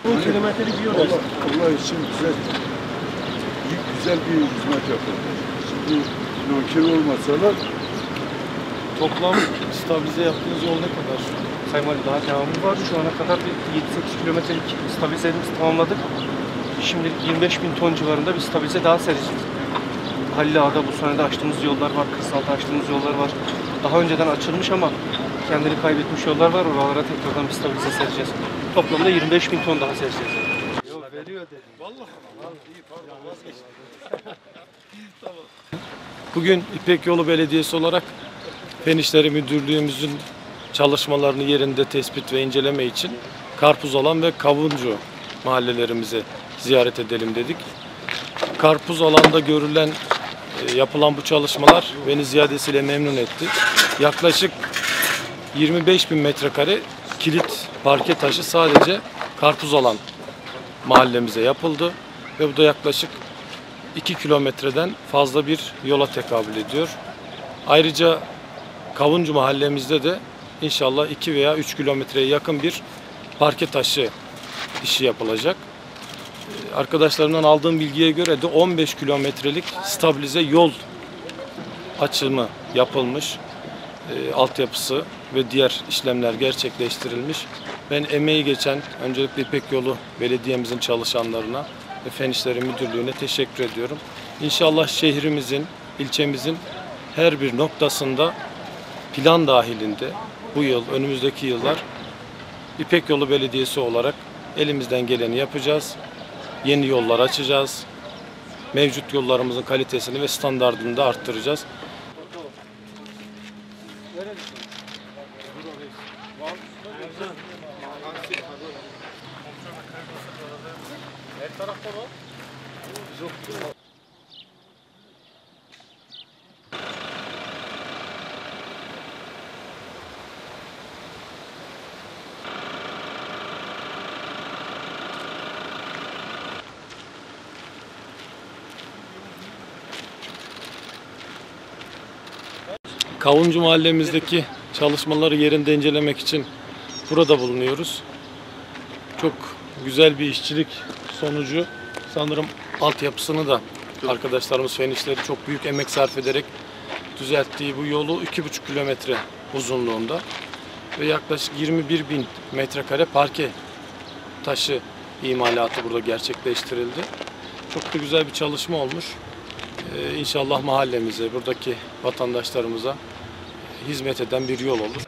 10 kilometrelik bir yol. Allah için güzel bir hizmet yapıyor. Şimdi nankör olmasalar Toplam stabilize yaptığınız yol ne kadar? Sayın Valim, daha devamı var. Şu ana kadar bir 7-8 kilometrelik stabilizemizi tamamladık. Şimdi 25.000 ton civarında bir stabilize daha sereceğiz. Halil Ağa'da bu sene de açtığımız yollar var, Kırsal'da açtığımız yollar var. Daha önceden açılmış ama kendini kaybetmiş yollar var. Oralara tekrardan bir stabilize sereceğiz. Toplamda 25.000 ton daha sereceğiz. Yok, veriyor dedim. Vallahi iyi, pardon, vazgeçtim. Bugün İpek Yolu Belediyesi olarak Fen İşleri Müdürlüğümüzün çalışmalarını yerinde tespit ve inceleme için Karpuzalan ve Kavuncu mahallelerimizi ziyaret edelim dedik. Karpuzalan'da görülen, yapılan bu çalışmalar beni ziyadesiyle memnun etti. Yaklaşık 25.000 metrekare kilit parke taşı sadece Karpuzalan mahallemize yapıldı ve bu da yaklaşık 2 kilometreden fazla bir yola tekabül ediyor. Ayrıca Kavuncu mahallemizde de inşallah 2 veya 3 kilometreye yakın bir parke taşı işi yapılacak. Arkadaşlarımdan aldığım bilgiye göre de 15 kilometrelik stabilize yol açımı yapılmış. Altyapısı ve diğer işlemler gerçekleştirilmiş. Ben emeği geçen öncelikle İpek Yolu Belediye'mizin çalışanlarına ve Fen İşleri Müdürlüğü'ne teşekkür ediyorum. İnşallah şehrimizin, ilçemizin her bir noktasında plan dahilinde bu yıl, önümüzdeki yıllar İpek Yolu Belediyesi olarak elimizden geleni yapacağız. Yeni yollar açacağız. Mevcut yollarımızın kalitesini ve standartını da arttıracağız. Her tarafta var. Kavuncu mahallemizdeki çalışmaları yerinde incelemek için burada bulunuyoruz. Çok güzel bir işçilik sonucu sanırım altyapısını da arkadaşlarımız Fen İşleri çok büyük emek sarf ederek düzelttiği bu yolu 2,5 kilometre uzunluğunda ve yaklaşık 21.000 metrekare parke taşı imalatı burada gerçekleştirildi. Çok da güzel bir çalışma olmuş. İnşallah mahallemize, buradaki vatandaşlarımıza hizmet eden bir yol olur.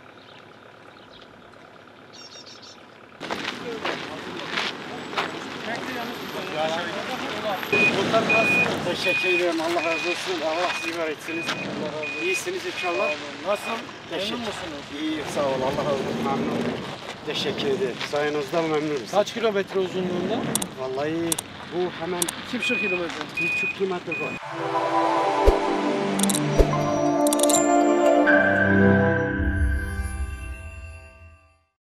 Teşekkür ederim. Allah razı olsun. Allah sizi var etsiniz. İyisiniz inşallah. Nasıl? Memnun musunuz? İyi, sağ ol. Allah razı olsun. Memnun. Teşekkür ederim. Sayenizde memnunuz. Kaç kilometre uzunluğunda? Vallahi bu hemen 2,5 kilometre. 1,5 kilometre var.